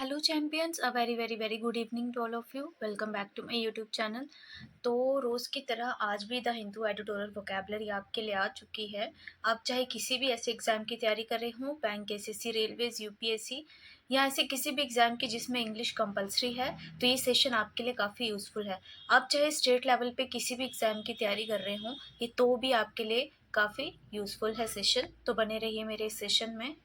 Hello champions, a very very very good evening to all of you. Welcome back to my YouTube channel. तो रोज़ की तरह आज भी द हिंदू एडिटोरियल वोकैबुलरी आपके लिए आ चुकी है। आप चाहे किसी भी ऐसे एग्ज़ाम की तैयारी कर रहे हों, बैंक, एसएससी, रेलवेज, यूपीएससी या ऐसे किसी भी एग्ज़ाम की जिसमें इंग्लिश कंपलसरी है, तो ये सेशन आपके लिए काफ़ी यूज़फुल है। आप चाहे स्टेट लेवल पे किसी भी एग्ज़ाम की तैयारी कर रहे हों, ये तो भी आपके लिए काफ़ी यूज़फुल है सेशन। तो बने रहिए मेरे इस सेशन में।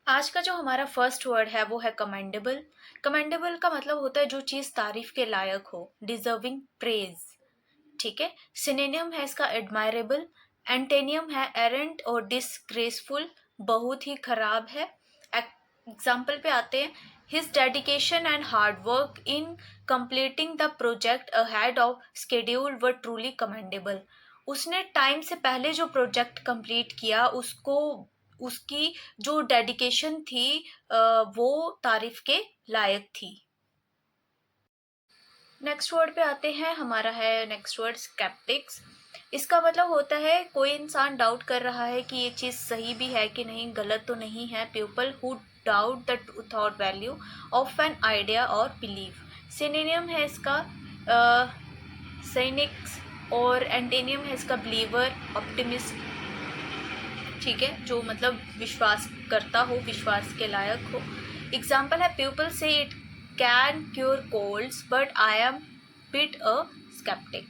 आज का जो हमारा फर्स्ट वर्ड है वो है कमेंडेबल। कमेंडेबल का मतलब होता है जो चीज़ तारीफ के लायक हो, डिजर्विंग प्रेज। ठीक है। सिनेनियम है इसका एडमायरेबल। एंटेनियम है एरेंट और डिसग्रेसफुल, बहुत ही खराब है। एग्जाम्पल पे आते हैं। His dedication and hard work in completing the project ahead of schedule were truly commendable. उसने टाइम से पहले जो प्रोजेक्ट कंप्लीट किया, उसको उसकी जो डेडिकेशन थी वो तारीफ के लायक थी। नेक्स्ट वर्ड पे आते हैं। हमारा है नेक्स्ट वर्ड स्केप्टिक्स। इसका मतलब होता है कोई इंसान डाउट कर रहा है कि ये चीज़ सही भी है कि नहीं, गलत तो नहीं है। People who doubt the truth और वैल्यू ऑफ एन आइडिया और बिलीव। सिनोनिम है इसका साइनिक्स और एंटेनियम है इसका बिलीवर, ऑप्टिमिस्ट। ठीक है, जो मतलब विश्वास करता हो, विश्वास के लायक हो। एग्जाम्पल है people say it can cure colds but I am bit a sceptic.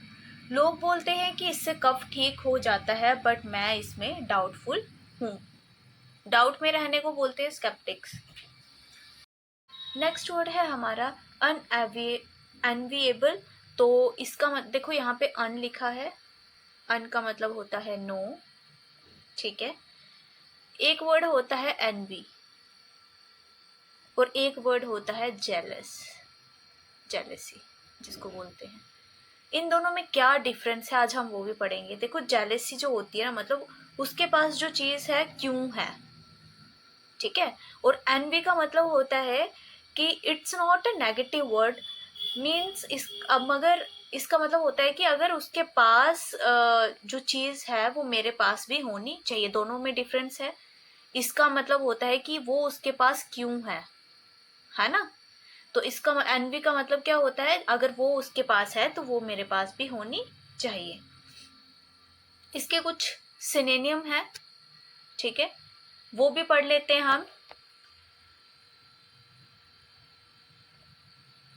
लोग बोलते हैं कि इससे कफ ठीक हो जाता है, बट मैं इसमें डाउटफुल हूँ। डाउट में रहने को बोलते हैं स्केप्टिक्स। नेक्स्ट वर्ड है हमारा अनएनविएबल। तो इसका देखो यहाँ पे अन लिखा है। अन का मतलब होता है नो। ठीक है। एक वर्ड होता है एनवी और एक वर्ड होता है जेलस, जेलेसी जिसको बोलते हैं। इन दोनों में क्या डिफरेंस है आज हम वो भी पढ़ेंगे। देखो, जेलेसी जो होती है ना, मतलब उसके पास जो चीज़ है क्यों है। ठीक है। और एनवी का मतलब होता है कि it's not a negative word, means इस अब मगर इसका मतलब होता है कि अगर उसके पास जो चीज़ है वो मेरे पास भी होनी चाहिए। दोनों में डिफरेंस है। इसका मतलब होता है कि वो उसके पास क्यों है ना। तो इसका एनवी का मतलब क्या होता है, अगर वो उसके पास है तो वो मेरे पास भी होनी चाहिए। इसके कुछ सिनेनियम है। ठीक है, वो भी पढ़ लेते हैं हम।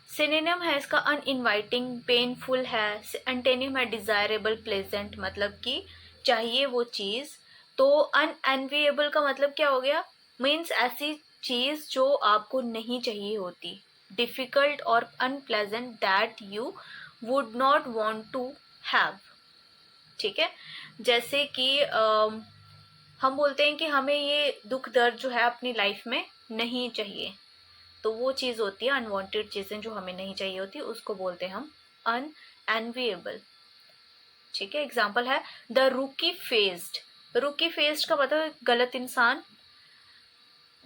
सिनेनियम है इसका अनइनवाइटिंग, पेनफुल है। एंटेनियम है डिजायरेबल, प्लेजेंट, मतलब कि चाहिए वो चीज। तो अनएनविएबल का मतलब क्या हो गया, मीन्स ऐसी चीज जो आपको नहीं चाहिए होती। डिफिकल्ट और unpleasant, that you would not want to have. ठीक है। जैसे कि हम बोलते हैं कि हमें ये दुख दर्द जो है अपनी लाइफ में नहीं चाहिए, तो वो चीज़ होती है अनवांटेड चीज़ें जो हमें नहीं चाहिए होती, उसको बोलते हैं हम अनएनविएबल। ठीक है। एग्जाम्पल है द रूकी फेस्ड। रूकी फेस्ड का मतलब गलत इंसान।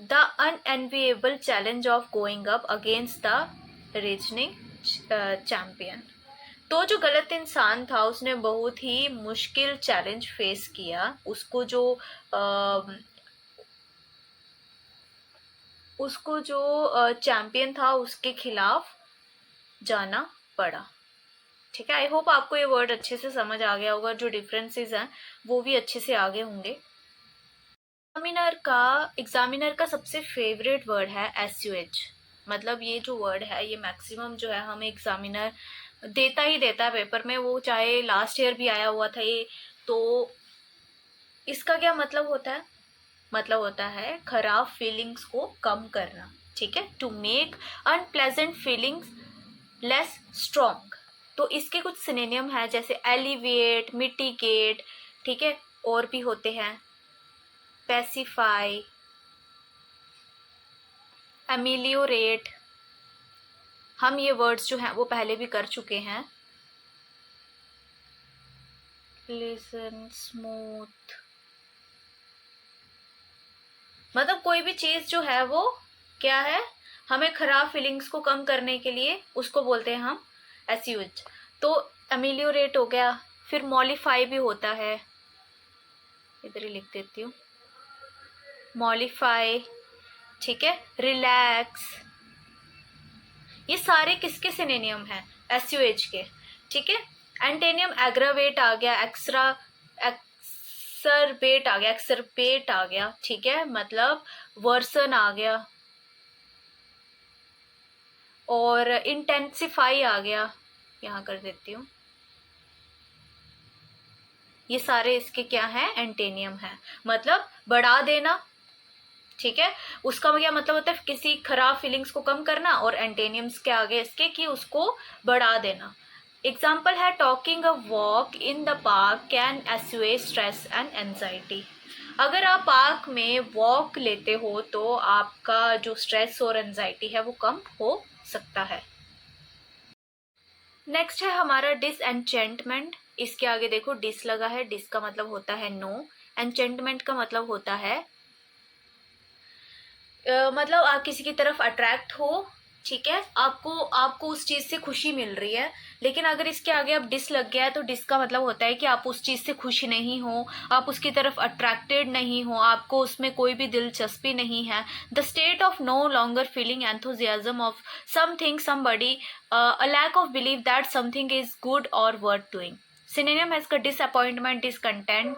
The unenviable challenge of going up against the reasoning champion. तो जो गलत इंसान था उसने बहुत ही मुश्किल चैलेंज फेस किया। उसको जो चैंपियन था उसके खिलाफ जाना पड़ा। ठीक है। आई होप आपको ये वर्ड अच्छे से समझ आ गया होगा। जो डिफरेंसेस हैं वो भी अच्छे से आगे होंगे। एग्जामिनर का सबसे फेवरेट वर्ड है एसयूएच। मतलब ये जो वर्ड है ये मैक्सिमम जो है हमें एग्जामिनर देता ही देता है पेपर में, वो चाहे लास्ट ईयर भी आया हुआ था ये। तो इसका क्या मतलब होता है, मतलब होता है खराब फीलिंग्स को कम करना। ठीक है। To make unpleasant feelings less strong. तो इसके कुछ सिनोनिम है, जैसे एलिविएट, मिटिगेट। ठीक है। और भी होते हैं पैसिफाई, एमिलियोरेट। हम ये वर्ड्स जो हैं वो पहले भी कर चुके हैं। लिसन, स्मूथ, मतलब कोई भी चीज जो है वो क्या है, हमें खराब फीलिंग्स को कम करने के लिए उसको बोलते हैं हम एस्यूज। तो एमिलियोरेट हो गया। फिर मॉलिफाई भी होता है, इधर ही लिख देती हूँ। मॉलिफाई, ठीक है, रिलैक्स, ये सारे किसके सिनोनिम हैं, SUH के, ठीक है। एंटेनियम एग्रावेट आ गया, एक्सरबेट आ गया, एक्सरपेट आ गया, ठीक है, मतलब वर्सन आ गया, और इंटेंसिफाई आ गया, यहाँ कर देती हूँ। ये सारे इसके क्या हैं, एंटेनियम है, मतलब बढ़ा देना, ठीक है। उसका क्या मतलब होता है, किसी खराब फीलिंग्स को कम करना, और एंटेनियम्स के आगे इसके कि उसको बढ़ा देना। एग्जाम्पल है, talking a walk in the park can assuage stress and anxiety. अगर आप पार्क में वॉक लेते हो तो आपका जो स्ट्रेस और एंजाइटी है वो कम हो सकता है। नेक्स्ट है हमारा डिसएंचेंटमेंट। इसके आगे देखो डिस लगा है, डिस का मतलब होता है नो, एंचेंटमेंट का मतलब होता है मतलब आप किसी की तरफ अट्रैक्ट हो, ठीक है, आपको उस चीज से खुशी मिल रही है, लेकिन अगर इसके आगे अब डिस लग गया है तो डिस का मतलब होता है कि आप उस चीज से खुश नहीं हो, आप उसकी तरफ अट्रैक्टेड नहीं हो, आपको उसमें कोई भी दिलचस्पी नहीं है। The state of no longer feeling enthusiasm of something somebody, a lack of believe that something is good और वर्थ डूइंग। सिनोनिम है इसका डिसअपॉइंटमेंट, डिसकंटेंट।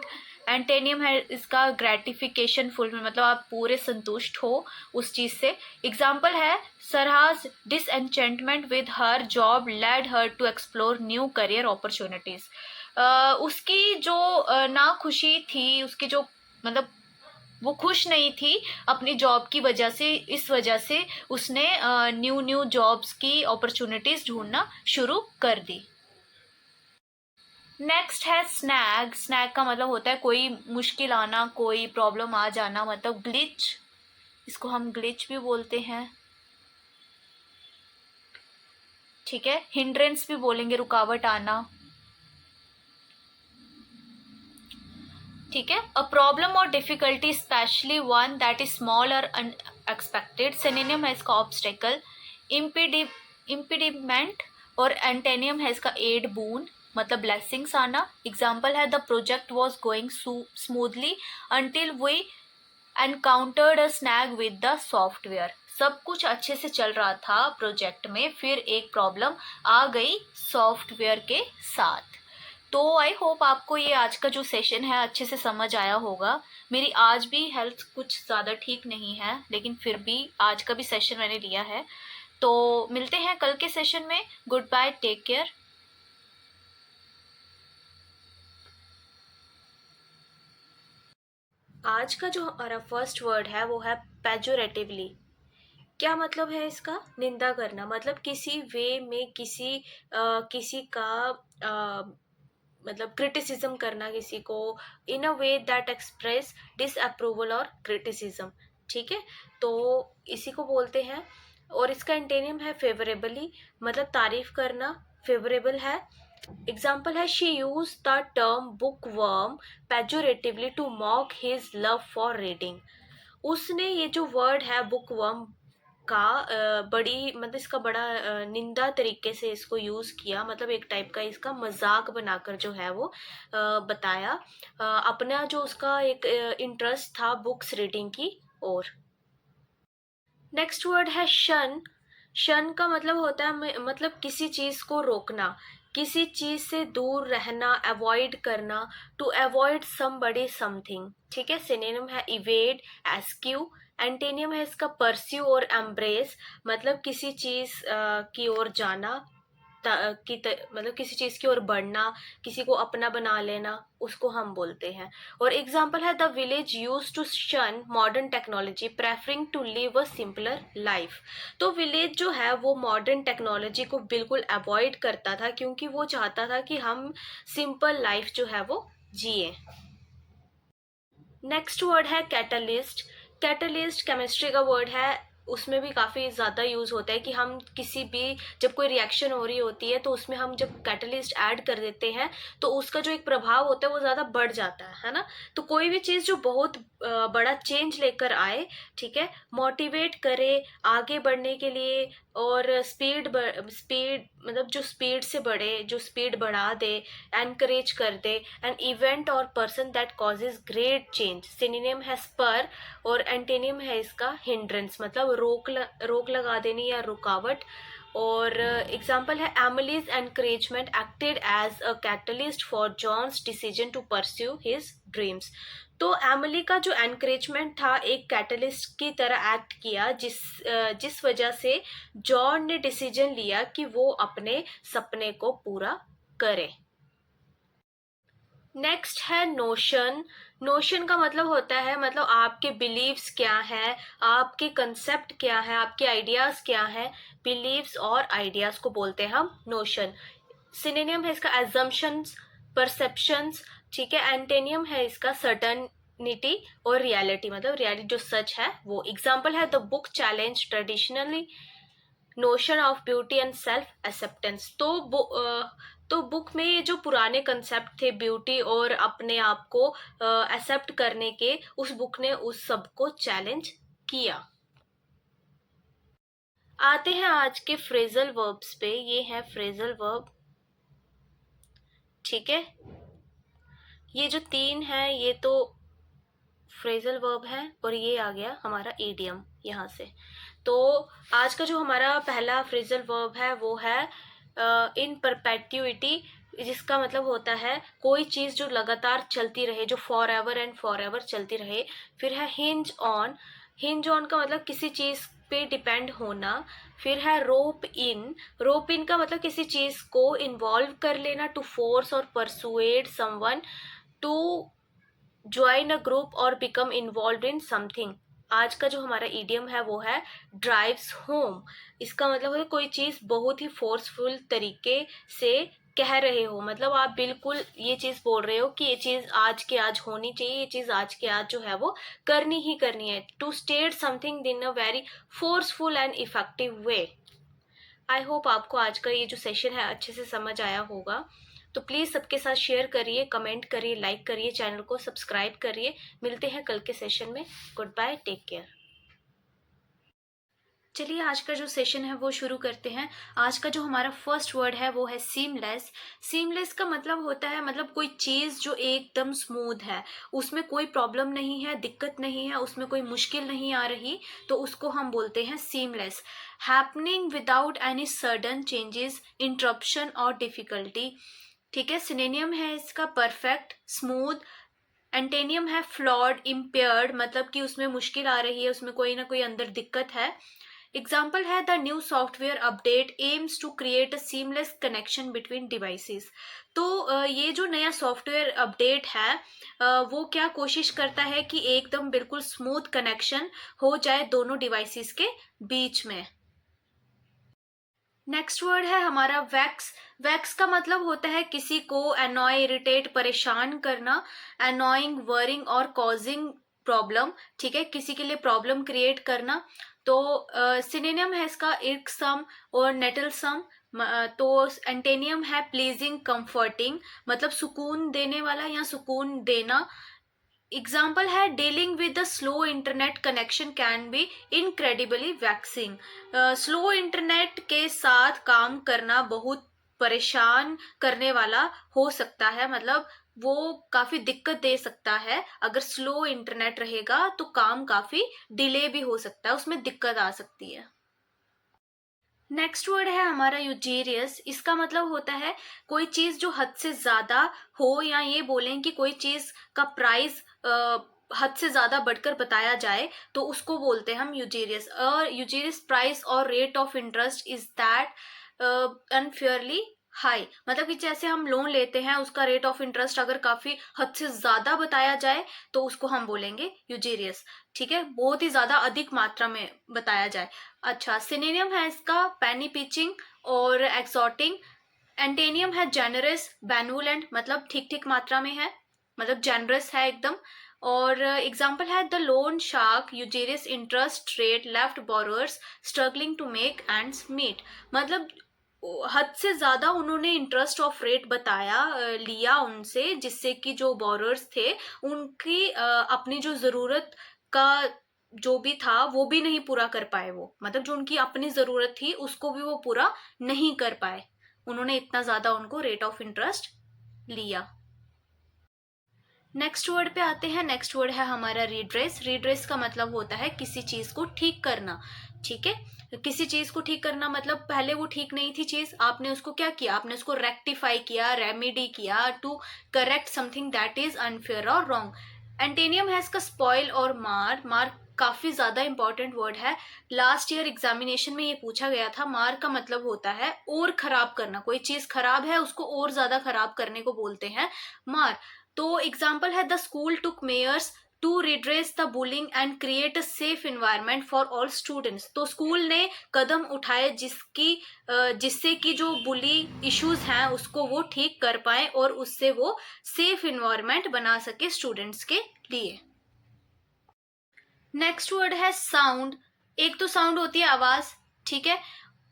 एंटेनियम है इसका ग्रेटिफिकेशन, फुलफिल, मतलब आप पूरे संतुष्ट हो उस चीज से। एग्जाम्पल है, Sarah's disenchantment with her job led her to explore new career opportunities. उसकी जो ना खुशी थी, उसकी जो मतलब वो खुश नहीं थी अपनी जॉब की वजह से, इस वजह से उसने न्यू न्यू जॉब्स की अपॉर्चुनिटीज ढूंढना शुरू कर दी। नेक्स्ट है स्नैग। स्नैग का मतलब होता है कोई मुश्किल आना, कोई प्रॉब्लम आ जाना, मतलब ग्लिच, इसको हम ग्लिच भी बोलते हैं, ठीक है। हिंड्रेंस भी बोलेंगे, रुकावट आना, ठीक है। अ प्रॉब्लम और difficulty specially one that is small और अनएक्सपेक्टेड। सिनोनिम है इसका ऑब्स्टेकल, इम्पीडिमेंट, और एंटेनियम है इसका एड, बून, मतलब ब्लेसिंग्स आना। एग्जाम्पल है, the project was going smoothly until we encountered a snag with the software. सब कुछ अच्छे से चल रहा था प्रोजेक्ट में, फिर एक प्रॉब्लम आ गई सॉफ्टवेयर के साथ। तो आई होप आपको ये आज का जो सेशन है अच्छे से समझ आया होगा। मेरी आज भी हेल्थ कुछ ज़्यादा ठीक नहीं है, लेकिन फिर भी आज का भी सेशन मैंने लिया है। तो मिलते हैं कल के सेशन में। Good bye, take care. आज का जो हमारा फर्स्ट वर्ड है वो है पेजोरेटिवली। क्या मतलब है इसका, निंदा करना, मतलब किसी वे में किसी का मतलब क्रिटिसिज्म करना किसी को, इन अ वे दैट एक्सप्रेस डिसअप्रूवल और क्रिटिसिज्म, ठीक है। तो इसी को बोलते हैं। और इसका एंटेनियम है फेवरेबली, मतलब तारीफ करना, फेवरेबल है। एग्जाम्पल है, she use the term book worm pejoratively to mock his love for reading. उसने ये जो वर्ड है बुक वर्म का बड़ी मतलब इसका बड़ा निंदा तरीके से इसको यूज किया, मतलब एक टाइप का इसका मजाक बनाकर जो है वो बताया, अपना जो उसका एक इंटरेस्ट था बुक्स रीडिंग की ओर। नेक्स्ट वर्ड है शन। शन का मतलब होता है मतलब किसी चीज को रोकना, किसी चीज से दूर रहना, अवॉइड करना, टू अवॉइड समबडी समथिंग, ठीक है। सिनोनिम है इवेड, एस्क्यू। एंटेनियम है इसका परस्यू और एम्ब्रेस, मतलब किसी चीज की ओर जाना, मतलब किसी चीज की ओर बढ़ना, किसी को अपना बना लेना, उसको हम बोलते हैं। और एग्जाम्पल है, the village use to shun modern technology preferring to live a simpler life. तो विलेज जो है वो मॉडर्न टेक्नोलॉजी को बिल्कुल अवॉइड करता था, क्योंकि वो चाहता था कि हम सिंपल लाइफ जो है वो जिए। नेक्स्ट वर्ड है कैटलिस्ट। कैटलिस्ट केमिस्ट्री का वर्ड है, उसमें भी काफ़ी ज़्यादा यूज़ होता है कि हम किसी भी जब कोई रिएक्शन हो रही होती है तो उसमें हम जब कैटलिस्ट ऐड कर देते हैं तो उसका जो एक प्रभाव होता है वो ज़्यादा बढ़ जाता है ना। तो कोई भी चीज़ जो बहुत बड़ा चेंज लेकर आए, ठीक है, मोटिवेट करे आगे बढ़ने के लिए, और स्पीड मतलब जो स्पीड से बढ़े, जो स्पीड बढ़ा दे, एनकरेज कर दे, एन इवेंट और person that causes great change. Synonym है स्पर और एंटेनियम है इसका हिंड्रेंस, मतलब रोक लगा देनी या रुकावट। और एग्जाम्पल है Emily's encouragement acted as a catalyst for John's decision to pursue his dreams. तो एमिली का जो एनकरेजमेंट था एक कैटलिस्ट की तरह एक्ट किया, जिस वजह से जॉन ने डिसीजन लिया कि वो अपने सपने को पूरा करे। नेक्स्ट है नोशन। नोशन का मतलब होता है, मतलब आपके बिलीव्स क्या है, आपके कंसेप्ट क्या है, आपके आइडियाज क्या है। बिलीव्स और आइडियाज को बोलते हैं हम नोशन। सिनोनिम है इसका एजम्पशंस, परसेप्शंस, ठीक है। एंटेनियम है इसका सर्टनिटी और रियलिटी, मतलब रियलिटी जो सच है वो। एग्जाम्पल है the book challenge traditionally notion of beauty and self acceptance. तो बुक में ये जो पुराने कंसेप्ट थे ब्यूटी और अपने आप को एक्सेप्ट करने के, उस बुक ने उस सब को चैलेंज किया। आते हैं आज के फ्रेजल वर्ब्स पे। ये है फ्रेजल वर्ब, ठीक है। ये जो तीन है ये तो फ्रेजल वर्ब है और ये आ गया हमारा इडियम यहाँ से। तो आज का जो हमारा पहला फ्रेजल वर्ब है वो है इन परपेट्यूटी, जिसका मतलब होता है कोई चीज जो लगातार चलती रहे, जो for ever and for ever चलती रहे। फिर है हिंज ऑन। हिंज ऑन का मतलब किसी चीज पे डिपेंड होना। फिर है रोप इन। रोप इन का मतलब किसी चीज को इन्वॉल्व कर लेना, टू फोर्स और persuade someone to join a group और बिकम इन्वॉल्व इन समथिंग। आज का जो हमारा इडियम है वो है ड्राइव्स होम। इसका मतलब है कोई चीज बहुत ही फोर्सफुल तरीके से कह रहे हो, मतलब आप बिल्कुल ये चीज बोल रहे हो कि ये चीज आज के आज होनी चाहिए, ये चीज आज के आज जो है वो करनी ही करनी है। To state something in a very forceful and effective way. I hope आपको आज का ये जो सेशन है अच्छे से समझ आया होगा। तो प्लीज़ सबके साथ शेयर करिए, कमेंट करिए, लाइक करिए, चैनल को सब्सक्राइब करिए। मिलते हैं कल के सेशन में। Good bye, take care. चलिए आज का जो सेशन है वो शुरू करते हैं। आज का जो हमारा फर्स्ट वर्ड है वो है सीमलेस। सीमलेस का मतलब होता है, मतलब कोई चीज़ जो एकदम स्मूथ है, उसमें कोई प्रॉब्लम नहीं है, दिक्कत नहीं है, उसमें कोई मुश्किल नहीं आ रही, तो उसको हम बोलते हैं seamless. Happening without any sudden changes, interruption और डिफिकल्टी, ठीक है। सिनोनिम है इसका परफेक्ट, स्मूथ। एंटेनियम है फ्लॉड, इम्पेयर्ड, मतलब कि उसमें मुश्किल आ रही है, उसमें कोई ना कोई अंदर दिक्कत है। एग्जाम्पल है the new software update aims to create a seamless connection between devices. तो ये जो नया सॉफ्टवेयर अपडेट है वो क्या कोशिश करता है कि एकदम बिल्कुल स्मूथ कनेक्शन हो जाए दोनों डिवाइसेस के बीच में। नेक्स्ट वर्ड है हमारा वैक्स। वैक्स का मतलब होता है किसी को एनॉय, इरिटेट, परेशान करना, एनॉइंग, वरिंग और कॉजिंग प्रॉब्लम, ठीक है, किसी के लिए प्रॉब्लम क्रिएट करना। तो सिनोनिम है इसका इर्कसम और नेटलसम। तो एंटेनियम है प्लीजिंग, कंफर्टिंग, मतलब सुकून देने वाला या सुकून देना। एग्जाम्पल है dealing with the slow internet connection can be incredibly waxing. Slow internet के साथ काम करना बहुत परेशान करने वाला हो सकता है, मतलब वो काफी दिक्कत दे सकता है। अगर स्लो इंटरनेट रहेगा तो काम काफी डिले भी हो सकता है, उसमें दिक्कत आ सकती है। नेक्स्ट वर्ड है हमारा यूजेरियस। इसका मतलब होता है कोई चीज जो हद से ज्यादा हो, या ये बोलें कि कोई चीज का प्राइस हद से ज्यादा बढ़कर बताया जाए, तो उसको बोलते हैं हम यूजेरियस। और यूजेरियस प्राइस और rate of interest is that unfairly high, मतलब कि जैसे हम लोन लेते हैं उसका रेट ऑफ इंटरेस्ट अगर काफी हद से ज्यादा बताया जाए तो उसको हम बोलेंगे यूजेरियस, ठीक है, बहुत ही ज्यादा अधिक मात्रा में बताया जाए। अच्छा, सिनोनिम है इसका पेनी पिचिंग और एक्सॉटिंग। एंटेनियम है जेनरस, बेनवुलेंट, मतलब ठीक ठीक मात्रा में है, मतलब जेनरस है एकदम। और एग्जाम्पल है the loan shark usurious interest rate left borrowers struggling to make ends meet. मतलब हद से ज्यादा उन्होंने इंटरेस्ट ऑफ रेट बताया, लिया उनसे, जिससे कि जो बोरोअर्स थे उनकी अपनी जो जरूरत का जो भी था वो भी नहीं पूरा कर पाए। वो मतलब जो उनकी अपनी जरूरत थी उसको भी वो पूरा नहीं कर पाए, उन्होंने इतना ज्यादा उनको रेट ऑफ इंटरेस्ट लिया। नेक्स्ट वर्ड पे आते हैं। नेक्स्ट वर्ड है हमारा रीड्रेस। रीड्रेस का मतलब होता है किसी चीज को ठीक करना। ठीक है, किसी चीज को ठीक करना मतलब पहले वो ठीक नहीं थी चीज, आपने उसको क्या किया, आपने उसको रेक्टिफाई किया, रेमेडी किया to correct something that is unfair और रॉन्ग। एंटेनियम है इसका स्पॉइल और मार। मार काफी ज्यादा इंपॉर्टेंट वर्ड है, लास्ट ईयर एग्जामिनेशन में ये पूछा गया था। मार का मतलब होता है और खराब करना, कोई चीज खराब है उसको और ज्यादा खराब करने को बोलते हैं मार। तो एग्जाम्पल है the school took measures to redress the bullying and create a safe environment for all students. तो स्कूल ने कदम उठाए जिससे कि जो बुली इश्यूज हैं उसको वो ठीक कर पाए और उससे वो सेफ इन्वायरमेंट बना सके स्टूडेंट्स के लिए। नेक्स्ट वर्ड है साउंड। एक तो साउंड होती है आवाज, ठीक है,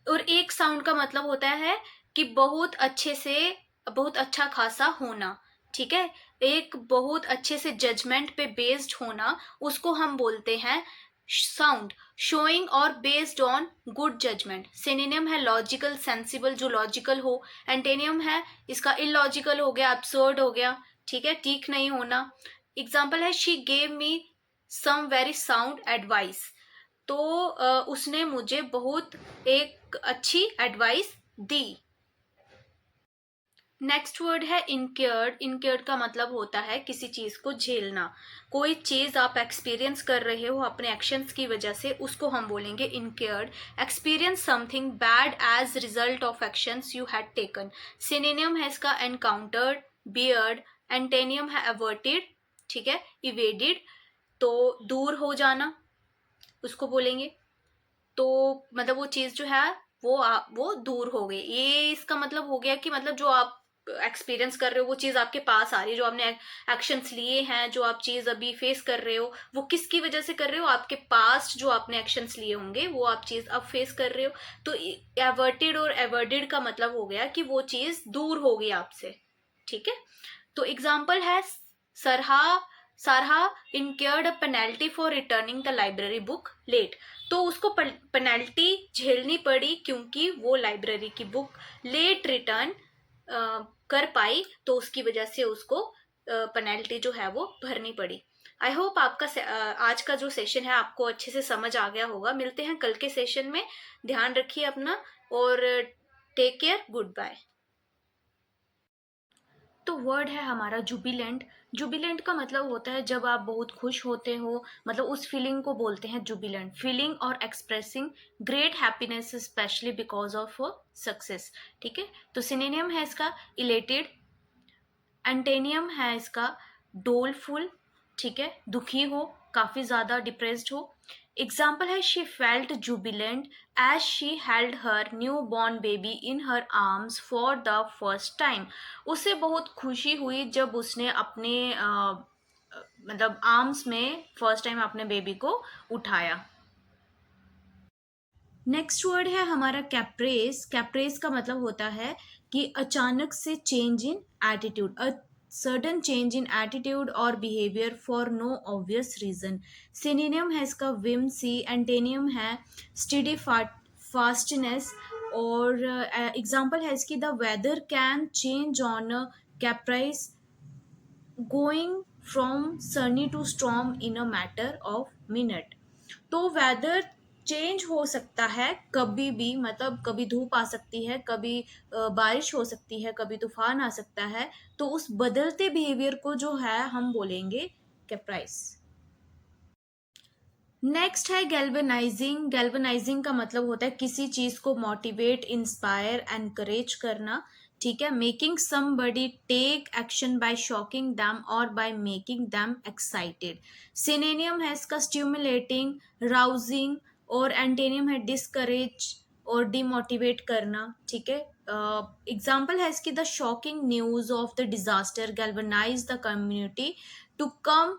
और एक साउंड का मतलब होता है कि बहुत अच्छे से, बहुत अच्छा खासा होना। ठीक है, एक बहुत अच्छे से जजमेंट पे बेस्ड होना, उसको हम बोलते हैं साउंड। शोइंग और based on good judgement. Synonym है लॉजिकल, सेंसिबल, जो लॉजिकल हो। एंटेनियम है इसका इलॉजिकल हो गया, absurd हो गया, ठीक है, ठीक नहीं होना। एग्जाम्पल है she gave me some very sound advice. तो उसने मुझे बहुत एक अच्छी एडवाइस दी। नेक्स्ट वर्ड है इनक्योर्ड। इनक्योर्ड का मतलब होता है किसी चीज को झेलना। कोई चीज आप एक्सपीरियंस कर रहे हो अपने एक्शंस की वजह से, उसको हम बोलेंगे incurred. Experience something bad as result of actions you had taken. Synonym है इसका एनकाउंटर्ड, बियर्ड। एंटेनियम है अवर्टेड, ठीक है, इवेडेड। तो दूर हो जाना उसको बोलेंगे। तो मतलब वो चीज जो है वो दूर हो गई, ये इसका मतलब हो गया कि मतलब जो आप एक्सपीरियंस कर रहे हो वो चीज आपके पास आ रही है, जो आपने एक्शंस लिए हैं, जो आप चीज अभी फेस कर रहे हो वो किसकी वजह से कर रहे हो, आपके पास्ट जो आपने एक्शंस लिए होंगे वो आप चीज अब फेस कर रहे हो। तो एवर्टेड और एवर्डेड का मतलब हो गया कि वो चीज दूर हो गई आपसे। ठीक है, तो एग्जाम्पल है सरहा सारहा incurred a penalty for returning the library book late। तो उसको पेनल्टी झेलनी पड़ी क्योंकि वो लाइब्रेरी की बुक लेट रिटर्न कर पाई, तो उसकी वजह से उसको पेनल्टी जो है वो भरनी पड़ी। आई होप आपका आज का जो सेशन है आपको अच्छे से समझ आ गया होगा। मिलते हैं कल के सेशन में, ध्यान रखिए अपना और टेक केयर, गुड बाय। तो वर्ड है हमारा जुबिलेंट। जुबिलेंट का मतलब होता है जब आप बहुत खुश होते हो, मतलब उस फीलिंग को बोलते हैं जुबिलेंट। फीलिंग और expressing great happiness specially because of success. ठीक है, तो सिनोनिम है इसका इलेटेड। एंटेनियम है इसका डोलफुल, ठीक है, दुखी हो, काफी ज्यादा डिप्रेस्ड हो। एग्जाम्पल है she felt jubilant as she held her newborn baby in her arms for the first time. उसे बहुत खुशी हुई जब उसने अपने मतलब आर्म्स में फर्स्ट टाइम अपने बेबी को उठाया। नेक्स्ट वर्ड है हमारा कैप्रेस। कैप्रेस का मतलब होता है कि अचानक से change in attitude, a sudden change in attitude और behaviour for no obvious reason. Synonym है इसका विमसी। एंटेनियम है स्टडी फास्टनेस। और एग्जाम्पल है इसकी the weather can change on caprice going from sunny to storm in a matter of minute. तो weather change हो सकता है कभी भी, मतलब कभी धूप आ सकती है, कभी बारिश हो सकती है, कभी तूफान आ सकता है। तो उस बदलते बिहेवियर को जो है हम बोलेंगे कैप्राइस। नेक्स्ट है गैल्वेनाइजिंग। गैल्वेनाइजिंग का मतलब होता है किसी चीज को मोटिवेट, इंस्पायर, एनकरेज करना। ठीक है, making somebody take action by shocking them और by making them excited. Synonym है इसका स्टिमुलेटिंग, राउजिंग। और एंटेनियम है डिस्करेज और डिमोटिवेट करना। ठीक है, एग्जाम्पल है इसकी the shocking news of the disaster galvanize the community to come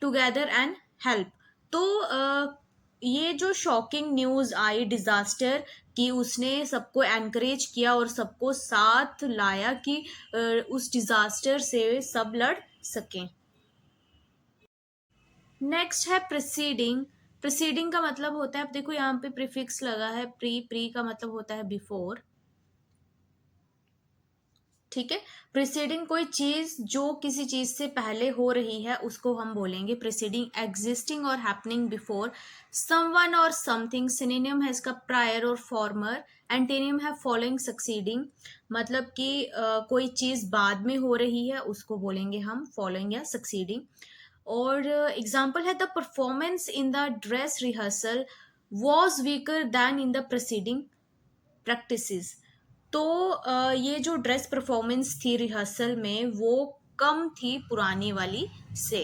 together and help. तो ये जो शॉकिंग न्यूज़ आई डिज़ास्टर की, उसने सबको एनकरेज किया और सबको साथ लाया कि उस डिज़ास्टर से सब लड़ सकें। नेक्स्ट है प्रिसीडिंग। प्रिसीडिंग का मतलब होता है, अब देखो यहाँ पे प्रीफिक्स लगा है, प्री। प्री का मतलब होता है बिफोर, ठीक है। प्रिसीडिंग कोई चीज जो किसी चीज से पहले हो रही है उसको हम बोलेंगे प्रिसीडिंग। एग्जिस्टिंग और हैपनिंग बिफोर समवन और समथिंग। सिनोनिम है इसका प्रायर और फॉर्मर। एंटेनियम है फॉलोइंग सक्सीडिंग, मतलब कि कोई चीज बाद में हो रही है उसको बोलेंगे हम फॉलोइंग या सक्सीडिंग। और एग्जाम्पल है the performance in the dress rehearsal was weaker than in the preceding practices. तो ये जो ड्रेस परफॉर्मेंस थी रिहर्सल में वो कम थी पुरानी वाली से।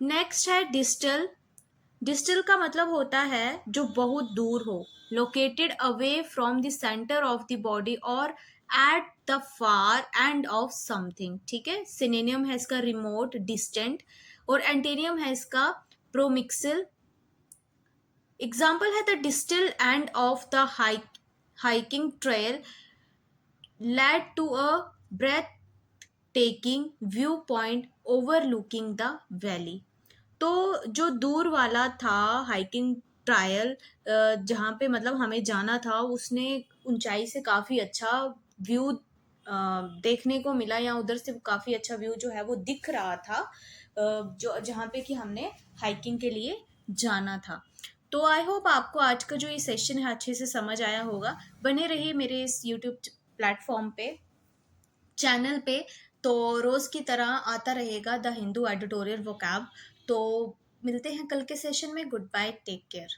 नेक्स्ट है डिस्टल। डिस्टल का मतलब होता है जो बहुत दूर हो, located away from the centre of the body और at the far end of something, ठीक है। सिनोनिम है इसका रिमोट, डिस्टेंट। और एंटेनियम है इसका प्रोमिक्सिल। एग्जाम्पल है the distal end of the hiking trail led to a breathtaking viewpoint overlooking the valley। तो जो दूर वाला था हाइकिंग ट्रायल, जहाँ पे मतलब हमें जाना था, उसने ऊंचाई से काफ़ी अच्छा व्यू देखने को मिला, या उधर से काफ़ी अच्छा व्यू जो है वो दिख रहा था, जो जहाँ पे कि हमने हाइकिंग के लिए जाना था। तो आई होप आपको आज का जो ये सेशन है अच्छे से समझ आया होगा। बने रहिए मेरे इस यूट्यूब प्लेटफॉर्म पे, चैनल पे। तो रोज की तरह आता रहेगा द हिंदू एडिटोरियल वोकैब। तो मिलते हैं कल के सेशन में। Good bye, take care.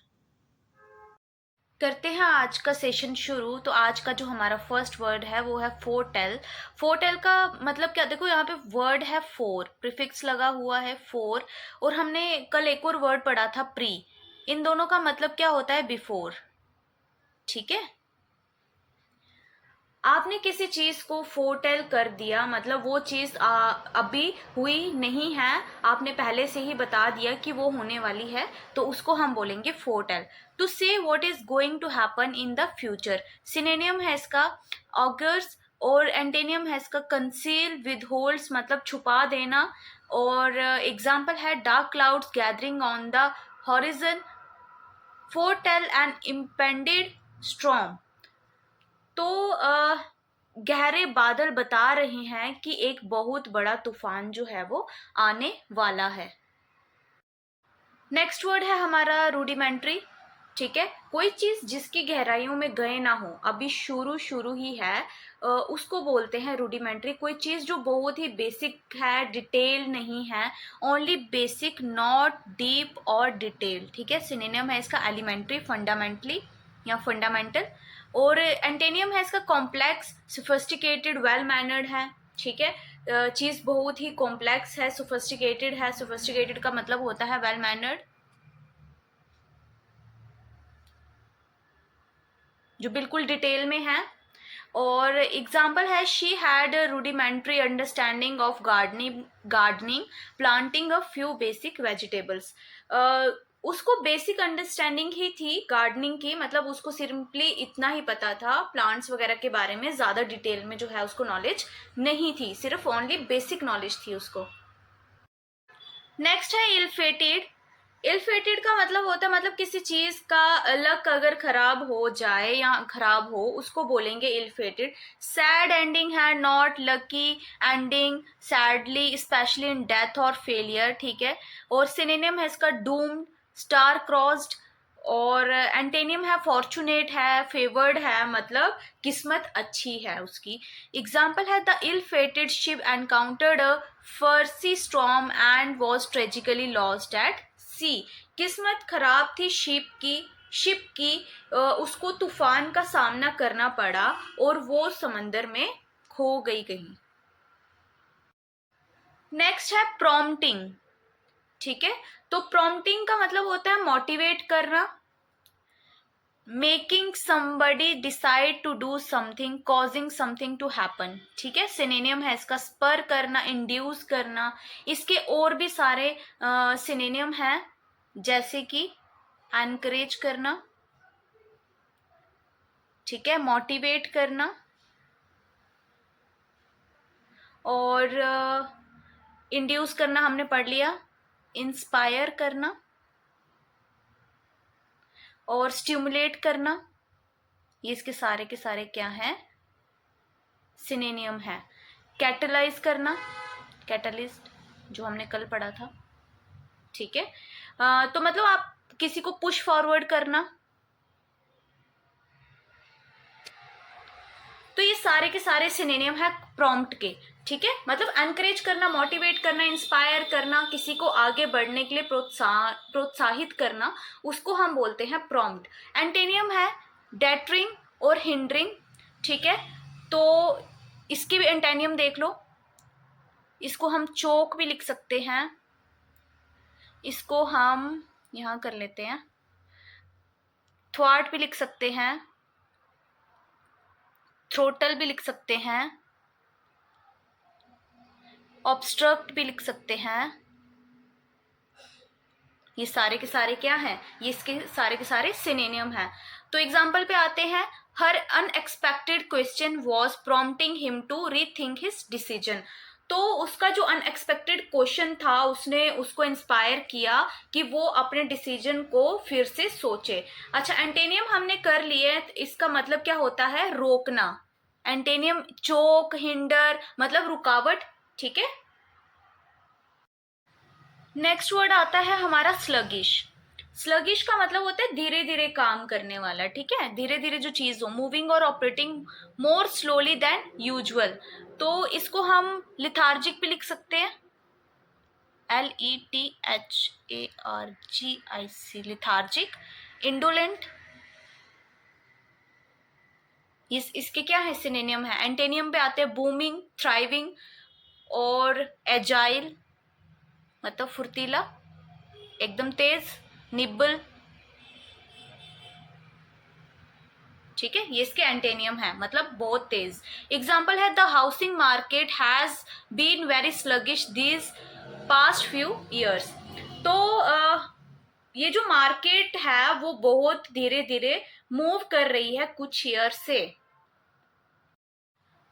करते हैं आज का सेशन शुरू। तो आज का जो हमारा फर्स्ट वर्ड है वो है फोरटेल। फोरटेल का मतलब क्या, देखो यहाँ पे वर्ड है फोर, प्रीफिक्स लगा हुआ है फोर, और हमने कल एक और वर्ड पढ़ा था प्री। इन दोनों का मतलब क्या होता है, बिफोर, ठीक है। आपने किसी चीज को फोरटेल कर दिया, मतलब वो चीज अभी हुई नहीं है, आपने पहले से ही बता दिया कि वो होने वाली है, तो उसको हम बोलेंगे foretell. To say what is going to happen in the future. Synonym है इसका ऑगर्स, और एंटेनियम है इसका कंसील, विदहोल्ड्स मतलब छुपा देना। और एग्जाम्पल है dark clouds gathering on the horizon foretell an impending storm. तो गहरे बादल बता रहे हैं कि एक बहुत बड़ा तूफान जो है वो आने वाला है। नेक्स्ट वर्ड है हमारा रूडिमेंट्री, ठीक है। कोई चीज जिसकी गहराइयों में गए ना हो, अभी शुरू शुरू ही है, उसको बोलते हैं रूडिमेंट्री। कोई चीज जो बहुत ही बेसिक है, डिटेल नहीं है, ओनली बेसिक, नॉट डीप और डिटेल, ठीक है। सिनोनिम है इसका एलिमेंट्री, फंडामेंटली या फंडामेंटल। और एंटेनियम है इसका कॉम्प्लेक्स, सोफिस्टिकेटेड, वेल मैनर्ड है, ठीक है। चीज बहुत ही कॉम्प्लेक्स है, सोफिस्टिकेटेड है, सोफिस्टिकेटेड का मतलब होता है वेल मैनर्ड, जो बिल्कुल डिटेल में है। और एग्जाम्पल है she had rudimentary understanding of gardening planting a few basic vegetables. उसको बेसिक अंडरस्टैंडिंग ही थी गार्डनिंग की, मतलब उसको सिंपली इतना ही पता था, प्लांट्स वगैरह के बारे में ज़्यादा डिटेल में जो है उसको नॉलेज नहीं थी, सिर्फ ओनली बेसिक नॉलेज थी उसको। नेक्स्ट है इल फेटेड। इल फेटेड का मतलब होता है, मतलब किसी चीज का लक अगर खराब हो जाए या खराब हो उसको बोलेंगे इल फेटेड। सैड एंडिंग है, not lucky ending, sadly, specially in death और फेलियर, ठीक है। और सिनोनिम है इसका डूम्ड, स्टार क्रॉस्ड। और एंटेनियम है फॉर्चुनेट है, फेवर्ड है, मतलब किस्मत अच्छी है उसकी। एग्जाम्पल है the ill fated ship encountered a fierce storm and was tragically lost at sea. किस्मत खराब थी शिप की, उसको तूफान का सामना करना पड़ा और वो समंदर में खो गई कहीं। नेक्स्ट है प्रॉम्प्टिंग, ठीक है। तो प्रॉम्प्टिंग का मतलब होता है मोटिवेट करना, making somebody decide to do something, causing something to happen, ठीक है, सिनोनियम है इसका स्पर करना, इंड्यूस करना। इसके और भी सारे सिनोनियम हैं, जैसे कि एनकरेज करना, ठीक है, मोटिवेट करना, और इंड्यूस करना हमने पढ़ लिया, इंस्पायर करना और स्टिमुलेट करना, ये इसके सारे के सारे क्या हैं, सिनोनियम है। कैटलाइज करना, कैटलिस्ट जो हमने कल पढ़ा था, ठीक है। तो मतलब आप किसी को पुश फॉरवर्ड करना, तो ये सारे के सारे सिनोनियम है प्रॉम्प्ट के, ठीक है। मतलब एनकरेज करना, मोटिवेट करना, इंस्पायर करना, किसी को आगे बढ़ने के लिए प्रोत्साहित करना, उसको हम बोलते हैं प्रॉम्प्ट। एंटेनियम है डेटरिंग और हिंडरिंग, ठीक है। तो इसके भी एंटेनियम देख लो, इसको हम चोक भी लिख सकते हैं, इसको हम यहां कर लेते हैं, थ्वार्ट भी लिख सकते हैं, थ्रोटल भी लिख सकते हैं, ऑब्स्ट्रक्ट भी लिख सकते हैं। ये सारे के सारे क्या हैं, ये इसके सारे के सारे सिनोनियम हैं। तो एग्जाम्पल पे आते हैं, her unexpected question was prompting him to rethink his decision. तो उसका जो अनएक्सपेक्टेड क्वेश्चन था, उसने उसको इंस्पायर किया कि वो अपने डिसीजन को फिर से सोचे। अच्छा, एंटेनियम हमने कर लिए, इसका मतलब क्या होता है, रोकना। एंटेनियम चोक, हिंडर मतलब रुकावट, ठीक है। नेक्स्ट वर्ड आता है हमारा स्लगिश। स्लगिश का मतलब होता है धीरे धीरे काम करने वाला, ठीक है, धीरे धीरे जो चीज हो, मूविंग और ऑपरेटिंग मोर स्लोली देन यूजुअल। तो इसको हम लिथार्जिक भी लिख सकते हैं, LETHARGIC, लिथार्जिक। इंडोलेंट, इसके क्या है, सिनोनियम है। एंटेनियम पे आते हैं बूमिंग, थ्राइविंग और एजाइल, मतलब फुर्तीला, एकदम तेज, निब्बल, ठीक है, ये इसके एंटेनियम है, मतलब बहुत तेज। एग्जाम्पल है, the housing market has been very sluggish these past few years. तो ये जो मार्केट है वो बहुत धीरे धीरे मूव कर रही है कुछ ईयर से।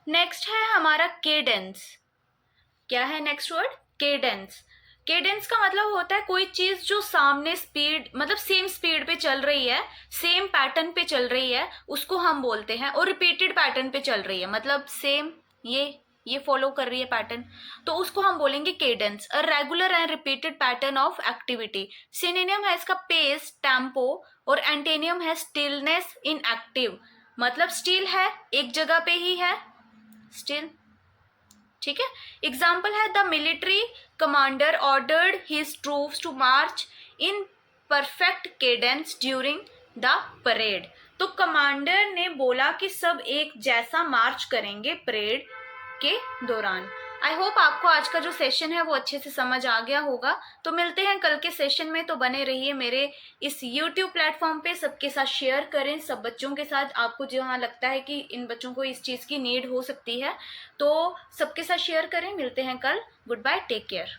नेक्स्ट है हमारा केडेंस। क्या है नेक्स्ट वर्ड, केडेंस। केडेंस का मतलब होता है कोई चीज जो सामने स्पीड, मतलब सेम स्पीड पे चल रही है, सेम पैटर्न पे चल रही है, उसको हम बोलते हैं, और रिपीटेड पैटर्न पे चल रही है, मतलब सेम ये फॉलो कर रही है पैटर्न, तो उसको हम बोलेंगे cadence. A regular and repeated pattern of activity. सिनोनियम है इसका पेस, टेम्पो, और एंटेनियम है स्टिलनेस, इनएक्टिव, मतलब स्टिल है, एक जगह पे ही है, स्टिल, ठीक है। एग्जाम्पल है, the military commander ordered his troops to march in perfect cadence during the parade. तो कमांडर ने बोला कि सब एक जैसा मार्च करेंगे परेड के दौरान। आई होप आपको आज का जो सेशन है वो अच्छे से समझ आ गया होगा। तो मिलते हैं कल के सेशन में, तो बने रहिए मेरे इस YouTube प्लेटफॉर्म पे, सबके साथ शेयर करें, सब बच्चों के साथ, आपको जहाँ लगता है कि इन बच्चों को इस चीज़ की नीड हो सकती है तो सबके साथ शेयर करें। मिलते हैं कल, गुड बाय, टेक केयर।